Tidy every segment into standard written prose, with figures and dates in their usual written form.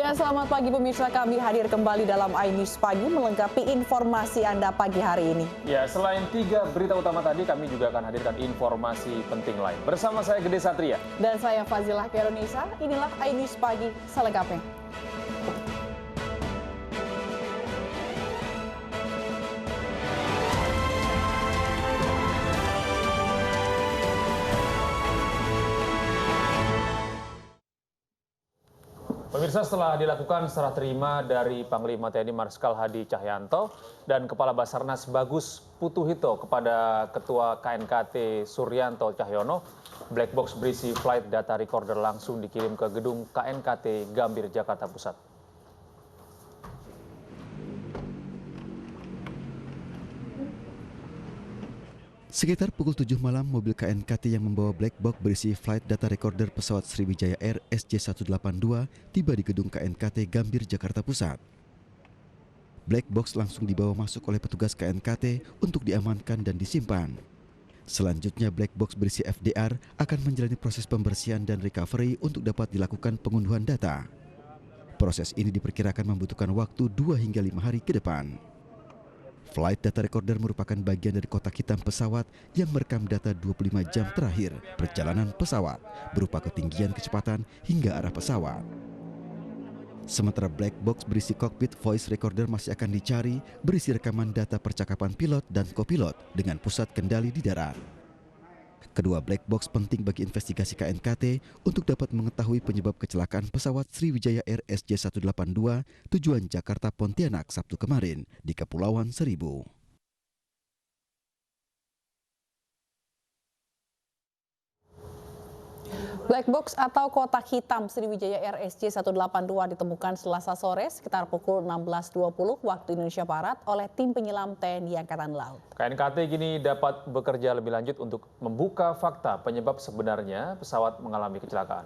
Ya, selamat pagi pemirsa, kami hadir kembali dalam iNews Pagi melengkapi informasi Anda pagi hari ini. Ya, selain 3 berita utama tadi, kami juga akan hadirkan informasi penting lain. Bersama saya Gede Satria. Dan saya Fazilah Keronisa, inilah iNews Pagi selengkapnya. Pemirsa, setelah dilakukan serah terima dari Panglima TNI Marskal Hadi Cahyanto dan Kepala Basarnas Bagus Putuhito kepada Ketua KNKT Suryanto Cahyono, black box berisi flight data recorder langsung dikirim ke gedung KNKT Gambir, Jakarta Pusat. Sekitar pukul 7 malam, mobil KNKT yang membawa black box berisi flight data recorder pesawat Sriwijaya Air SJ182 tiba di gedung KNKT Gambir, Jakarta Pusat. Black box langsung dibawa masuk oleh petugas KNKT untuk diamankan dan disimpan. Selanjutnya, black box berisi FDR akan menjalani proses pembersihan dan recovery untuk dapat dilakukan pengunduhan data. Proses ini diperkirakan membutuhkan waktu 2 hingga 5 hari ke depan. Flight data recorder merupakan bagian dari kotak hitam pesawat yang merekam data 25 jam terakhir perjalanan pesawat berupa ketinggian, kecepatan, hingga arah pesawat. Sementara black box berisi cockpit voice recorder masih akan dicari, berisi rekaman data percakapan pilot dan kopilot dengan pusat kendali di darat. Kedua black box penting bagi investigasi KNKT untuk dapat mengetahui penyebab kecelakaan pesawat Sriwijaya Air SJ182 tujuan Jakarta Pontianak Sabtu kemarin di Kepulauan Seribu. Black box atau kotak hitam Sriwijaya Air SJ182 ditemukan Selasa sore sekitar pukul 16.20 waktu Indonesia Barat oleh tim penyelam TNI Angkatan Laut. KNKT kini dapat bekerja lebih lanjut untuk membuka fakta penyebab sebenarnya pesawat mengalami kecelakaan.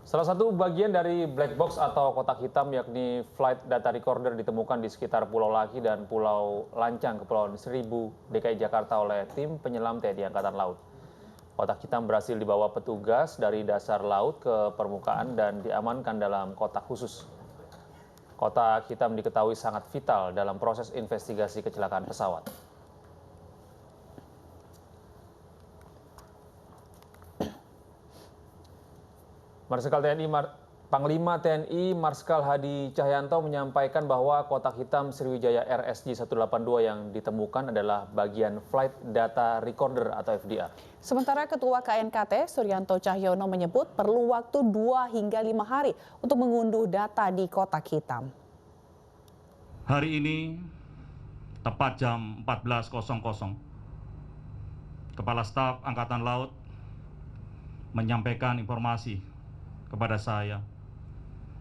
Salah satu bagian dari black box atau kotak hitam yakni flight data recorder ditemukan di sekitar Pulau Laki dan Pulau Lancang, Kepulauan Seribu, DKI Jakarta oleh tim penyelam TNI Angkatan Laut. Kotak hitam berhasil dibawa petugas dari dasar laut ke permukaan dan diamankan dalam kotak khusus. Kotak hitam diketahui sangat vital dalam proses investigasi kecelakaan pesawat. Panglima TNI Marskal Hadi Cahyanto menyampaikan bahwa kotak hitam Sriwijaya Air SJ182 yang ditemukan adalah bagian flight data recorder atau FDR. Sementara Ketua KNKT Suryanto Cahyono menyebut perlu waktu 2 hingga 5 hari untuk mengunduh data di kotak hitam. Hari ini tepat jam 14.00, Kepala Staf Angkatan Laut menyampaikan informasi kepada saya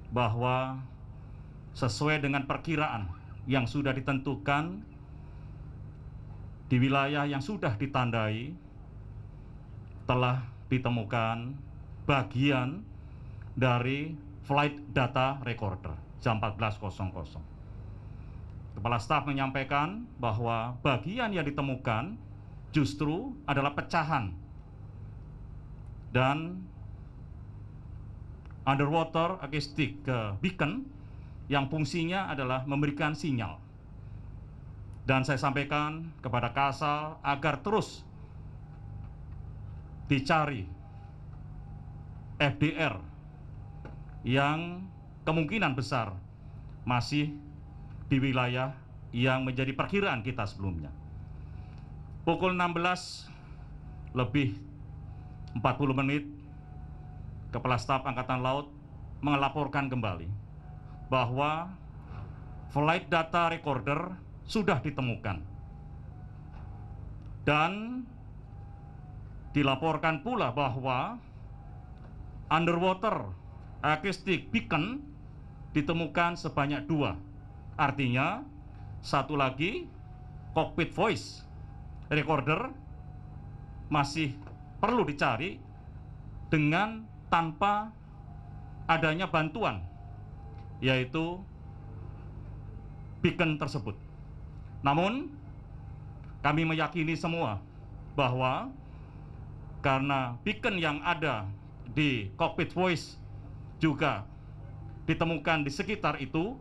bahwa sesuai dengan perkiraan yang sudah ditentukan di wilayah yang sudah ditandai telah ditemukan bagian dari flight data recorder jam 14.00. Kepala Staf menyampaikan bahwa bagian yang ditemukan justru adalah pecahan dan underwater acoustic beacon yang fungsinya adalah memberikan sinyal. Dan saya sampaikan kepada Kasal agar terus dicari FDR yang kemungkinan besar masih di wilayah yang menjadi perkiraan kita sebelumnya. Pukul 16:40 Kepala Staf Angkatan Laut melaporkan kembali bahwa flight data recorder sudah ditemukan. Dan dilaporkan pula bahwa underwater acoustic beacon ditemukan sebanyak 2. Artinya, satu lagi cockpit voice recorder masih perlu dicari dengan tanpa adanya bantuan, yaitu beacon tersebut. Namun, kami meyakini semua bahwa karena beacon yang ada di cockpit voice juga ditemukan di sekitar itu,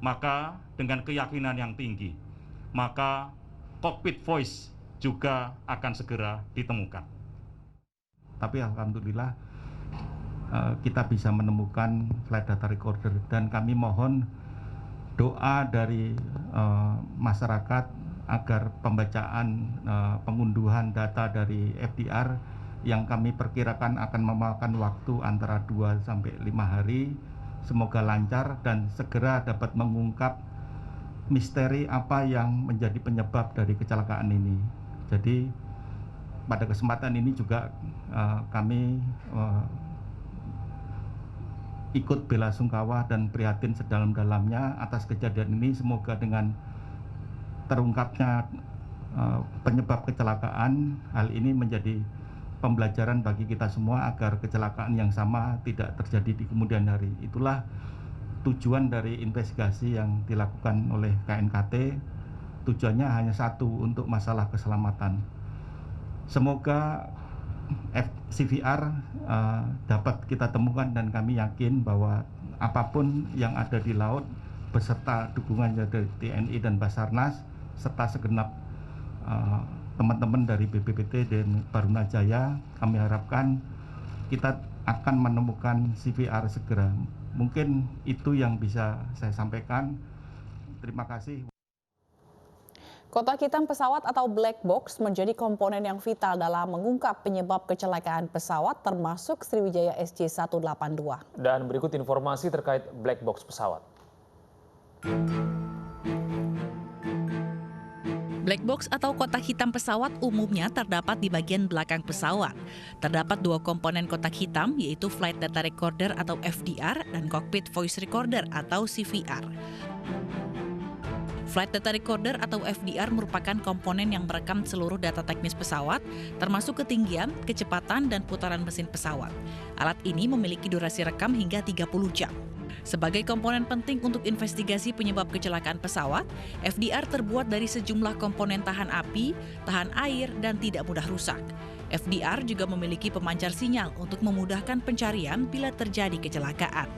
maka dengan keyakinan yang tinggi, maka cockpit voice juga akan segera ditemukan. Tapi alhamdulillah kita bisa menemukan flight data recorder, dan kami mohon doa dari masyarakat agar pembacaan pengunduhan data dari FDR yang kami perkirakan akan memakan waktu antara 2 sampai 5 hari, semoga lancar dan segera dapat mengungkap misteri apa yang menjadi penyebab dari kecelakaan ini. Jadi pada kesempatan ini juga kami ikut bela sungkawa dan prihatin sedalam-dalamnya atas kejadian ini. Semoga dengan terungkapnya penyebab kecelakaan, hal ini menjadi pembelajaran bagi kita semua agar kecelakaan yang sama tidak terjadi di kemudian hari. Itulah tujuan dari investigasi yang dilakukan oleh KNKT. Tujuannya hanya satu, untuk masalah keselamatan. Semoga CVR dapat kita temukan, dan kami yakin bahwa apapun yang ada di laut beserta dukungan dari TNI dan Basarnas serta segenap teman-teman dari BPPT dan Barunajaya, kami harapkan kita akan menemukan CVR segera. Mungkin itu yang bisa saya sampaikan. Terima kasih. Kotak hitam pesawat atau black box menjadi komponen yang vital dalam mengungkap penyebab kecelakaan pesawat termasuk Sriwijaya SJ182. Dan berikut informasi terkait black box pesawat. Black box atau kotak hitam pesawat umumnya terdapat di bagian belakang pesawat. Terdapat 2 komponen kotak hitam, yaitu Flight Data Recorder atau FDR dan Cockpit Voice Recorder atau CVR. Flight Data Recorder atau FDR merupakan komponen yang merekam seluruh data teknis pesawat, termasuk ketinggian, kecepatan, dan putaran mesin pesawat. Alat ini memiliki durasi rekam hingga 30 jam. Sebagai komponen penting untuk investigasi penyebab kecelakaan pesawat, FDR terbuat dari sejumlah komponen tahan api, tahan air, dan tidak mudah rusak. FDR juga memiliki pemancar sinyal untuk memudahkan pencarian bila terjadi kecelakaan.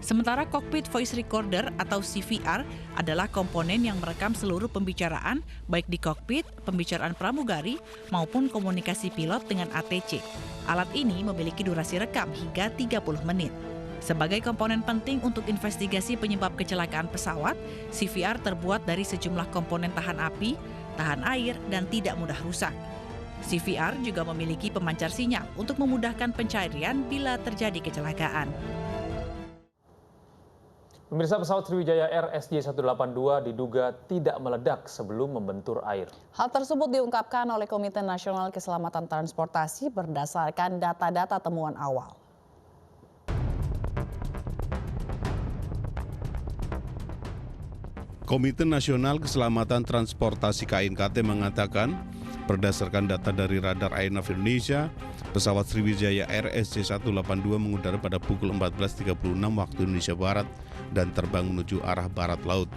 Sementara Cockpit Voice Recorder atau CVR adalah komponen yang merekam seluruh pembicaraan baik di kokpit, pembicaraan pramugari, maupun komunikasi pilot dengan ATC. Alat ini memiliki durasi rekam hingga 30 menit. Sebagai komponen penting untuk investigasi penyebab kecelakaan pesawat, CVR terbuat dari sejumlah komponen tahan api, tahan air, dan tidak mudah rusak. CVR juga memiliki pemancar sinyal untuk memudahkan pencarian bila terjadi kecelakaan. Pemirsa, pesawat Sriwijaya Air SJ182 diduga tidak meledak sebelum membentur air. Hal tersebut diungkapkan oleh Komite Nasional Keselamatan Transportasi berdasarkan data-data temuan awal. Komite Nasional Keselamatan Transportasi KNKT mengatakan, berdasarkan data dari Radar Airnav Indonesia, pesawat Sriwijaya Air SJ182 mengudara pada pukul 14.36 waktu Indonesia Barat dan terbang menuju arah barat laut.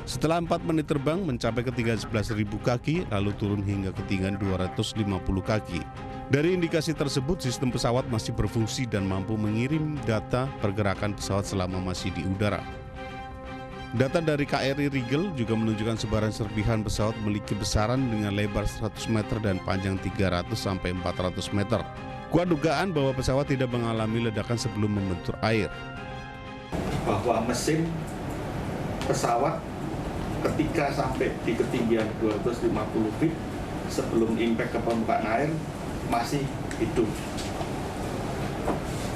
Setelah 4 menit terbang mencapai ketinggian 11.000 kaki, lalu turun hingga ketinggian 250 kaki. Dari indikasi tersebut, sistem pesawat masih berfungsi dan mampu mengirim data pergerakan pesawat selama masih di udara. Data dari KRI Rigel juga menunjukkan sebaran serpihan pesawat memiliki besaran dengan lebar 100 meter dan panjang 300 sampai 400 meter. Kuat dugaan bahwa pesawat tidak mengalami ledakan sebelum membentur air. Bahwa mesin pesawat ketika sampai di ketinggian 250 feet sebelum impact ke permukaan air masih hidup.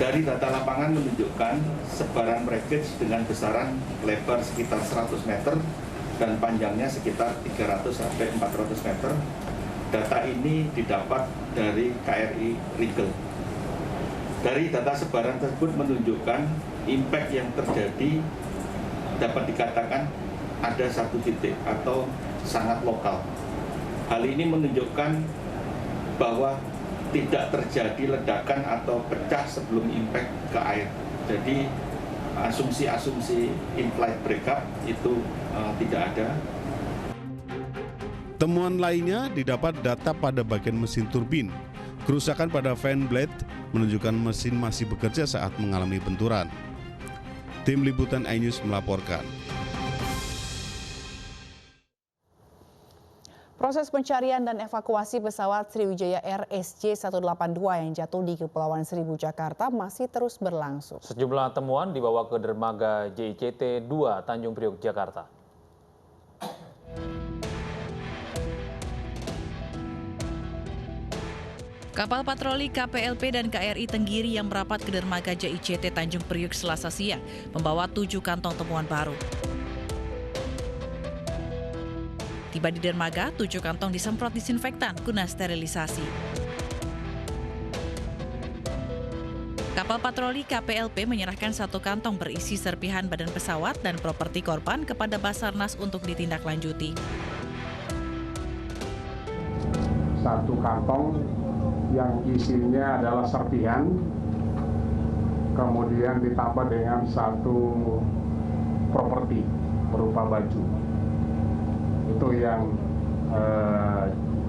Dari data lapangan menunjukkan sebaran wreckage dengan besaran lebar sekitar 100 meter dan panjangnya sekitar 300 sampai 400 meter. Data ini didapat dari KRI Rigel. Dari data sebaran tersebut menunjukkan impact yang terjadi dapat dikatakan ada satu titik atau sangat lokal. Hal ini menunjukkan bahwa tidak terjadi ledakan atau pecah sebelum impact ke air. Jadi asumsi-asumsi in-flight breakup itu tidak ada. Temuan lainnya didapat data pada bagian mesin turbin. Kerusakan pada fan blade menunjukkan mesin masih bekerja saat mengalami benturan. Tim Liputan iNews melaporkan. Proses pencarian dan evakuasi pesawat Sriwijaya Air SJ182 yang jatuh di Kepulauan Seribu, Jakarta masih terus berlangsung. Sejumlah temuan dibawa ke dermaga JICT 2 Tanjung Priok, Jakarta. Kapal patroli KPLP dan KRI Tenggiri yang merapat ke dermaga JICT Tanjung Priok Selasa siang membawa 7 kantong temuan baru. Tiba di dermaga, 7 kantong disemprot disinfektan guna sterilisasi. Kapal patroli KPLP menyerahkan 1 kantong berisi serpihan badan pesawat dan properti korban kepada Basarnas untuk ditindaklanjuti. 1 kantong yang isinya adalah serpihan, kemudian ditambah dengan 1 properti berupa baju. Itu yang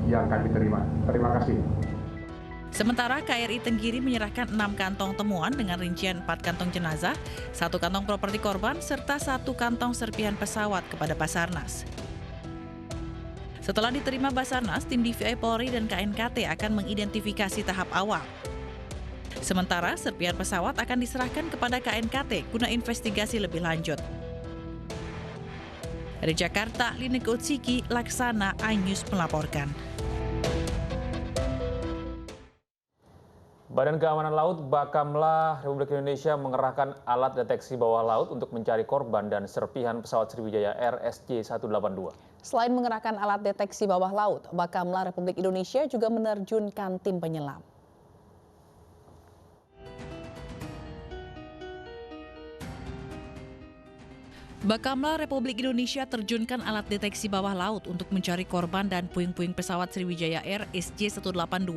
kami terima. Terima kasih. Sementara KRI Tenggiri menyerahkan 6 kantong temuan dengan rincian 4 kantong jenazah, 1 kantong properti korban, serta 1 kantong serpihan pesawat kepada Basarnas. Setelah diterima Basarnas, tim DVI Polri dan KNKT akan mengidentifikasi tahap awal. Sementara serpihan pesawat akan diserahkan kepada KNKT guna investigasi lebih lanjut. Dari Jakarta, Lineke Utsiki, Laksana, iNews melaporkan. Badan Keamanan Laut Bakamla Republik Indonesia mengerahkan alat deteksi bawah laut untuk mencari korban dan serpihan pesawat Sriwijaya Air SJ182. Selain mengerahkan alat deteksi bawah laut, Bakamla Republik Indonesia juga menerjunkan tim penyelam. Bakamla Republik Indonesia terjunkan alat deteksi bawah laut untuk mencari korban dan puing-puing pesawat Sriwijaya Air SJ182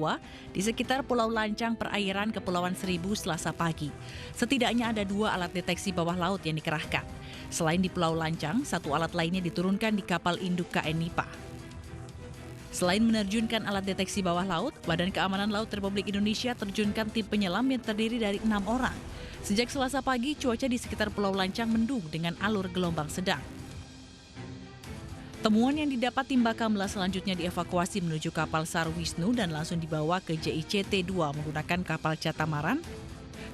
di sekitar Pulau Lancang perairan Kepulauan Seribu Selasa pagi. Setidaknya ada 2 alat deteksi bawah laut yang dikerahkan. Selain di Pulau Lancang, 1 alat lainnya diturunkan di kapal induk KN Nipa. Selain menerjunkan alat deteksi bawah laut, Badan Keamanan Laut Republik Indonesia terjunkan tim penyelam yang terdiri dari 6 orang. Sejak Selasa pagi, cuaca di sekitar Pulau Lancang mendung dengan alur gelombang sedang. Temuan yang didapat tim Bakamla selanjutnya dievakuasi menuju kapal SAR Wisnu dan langsung dibawa ke JICT 2 menggunakan kapal Catamaran.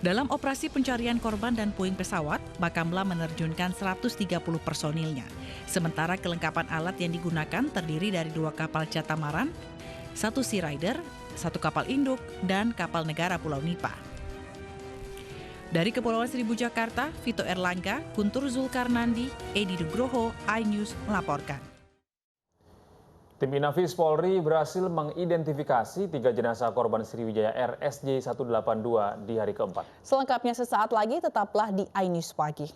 Dalam operasi pencarian korban dan puing pesawat, Bakamla menerjunkan 130 personilnya. Sementara kelengkapan alat yang digunakan terdiri dari 2 kapal Catamaran, 1 Sea Rider, 1 kapal induk, dan kapal negara Pulau Nipa. Dari Kepulauan Seribu, Jakarta, Vito Erlangga, Guntur Zulkarnandi, Edi Nugroho, iNews melaporkan. Tim Inafis Polri berhasil mengidentifikasi 3 jenazah korban Sriwijaya Air SJ182 di hari keempat. Selengkapnya sesaat lagi, tetaplah di iNews Pagi.